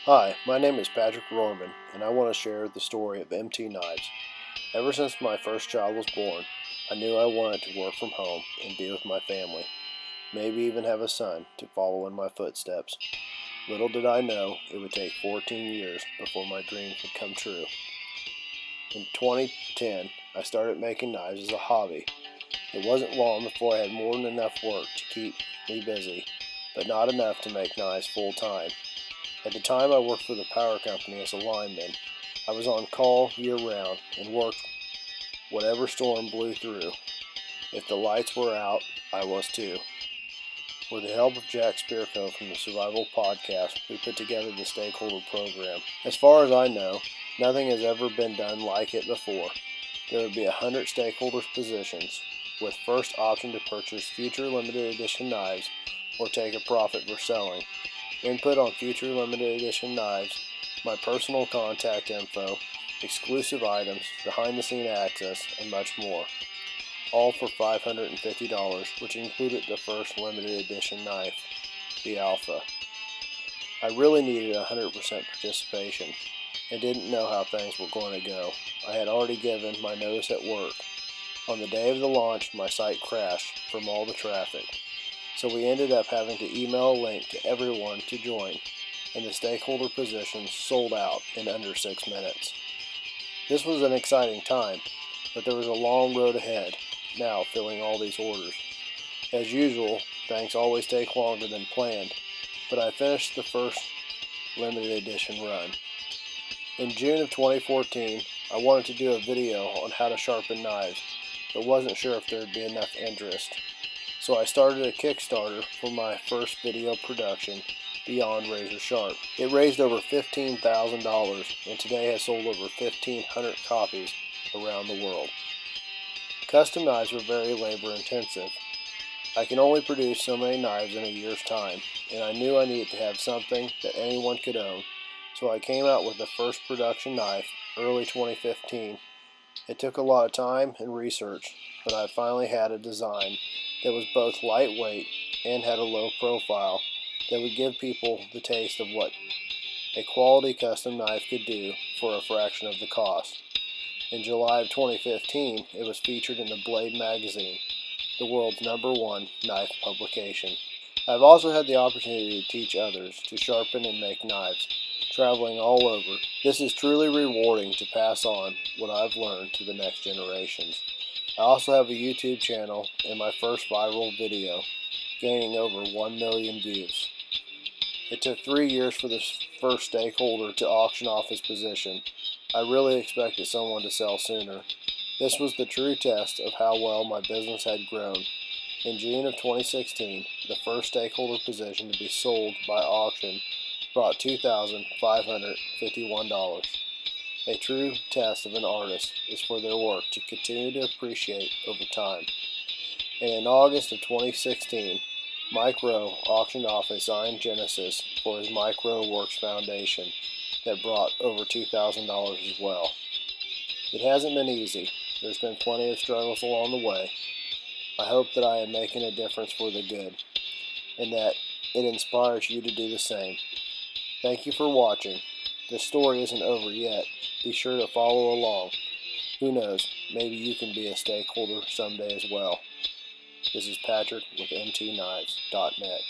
Hi, my name is Patrick Rohrman, and I want to share the story of MT Knives. Ever since my first child was born, I knew I wanted to work from home and be with my family, maybe even have a son to follow in my footsteps. Little did I know it would take 14 years before my dreams would come true. In 2010, I started making knives as a hobby. It wasn't long before I had more than enough work to keep me busy, but not enough to make knives full time. At the time, I worked for the power company as a lineman. I was on call year-round and worked whatever storm blew through. If the lights were out, I was too. With the help of Jack Spirko from the Survival Podcast, we put together the stakeholder program. As far as I know, nothing has ever been done like it before. There would be 100 stakeholders positions, with first option to purchase future limited edition knives or take a profit for selling. Input on future limited edition knives, my personal contact info, exclusive items, behind the scene access, and much more. All for $550, which included the first limited edition knife, the Alpha. I really needed 100% participation and didn't know how things were going to go. I had already given my notice at work. On the day of the launch, my site crashed from all the traffic. So we ended up having to email a link to everyone to join, and the stakeholder positions sold out in under 6 minutes. This was an exciting time, but there was a long road ahead, now filling all these orders. As usual, things always take longer than planned, but I finished the first limited edition run. In June of 2014, I wanted to do a video on how to sharpen knives, but wasn't sure if there would be enough interest. So I started a Kickstarter for my first video production, Beyond Razor Sharp. It raised over $15,000 and today has sold over 1,500 copies around the world. Custom knives are very labor intensive. I can only produce so many knives in a year's time, and I knew I needed to have something that anyone could own, so I came out with the first production knife early 2015. It took a lot of time and research, but I finally had a design that was both lightweight and had a low profile that would give people the taste of what a quality custom knife could do for a fraction of the cost. In July of 2015, it was featured in the Blade magazine, the world's #1 knife publication. I've also had the opportunity to teach others to sharpen and make knives, traveling all over. This is truly rewarding to pass on what I've learned to the next generations. I also have a YouTube channel and my first viral video, gaining over 1 million views. It took 3 years for this first stakeholder to auction off his position. I really expected someone to sell sooner. This was the true test of how well my business had grown. In June of 2016, the first stakeholder position to be sold by auction brought $2,551. A true test of an artist is for their work to continue to appreciate over time. And in August of 2016, Mike Rowe auctioned off a signed Genesis for his Mike Rowe Works Foundation that brought over $2,000 as well. It hasn't been easy. There's been plenty of struggles along the way. I hope that I am making a difference for the good, and that it inspires you to do the same. Thank you for watching. This story isn't over yet. Be sure to follow along. Who knows, maybe you can be a stakeholder someday as well. This is Patrick with MTKnives.net.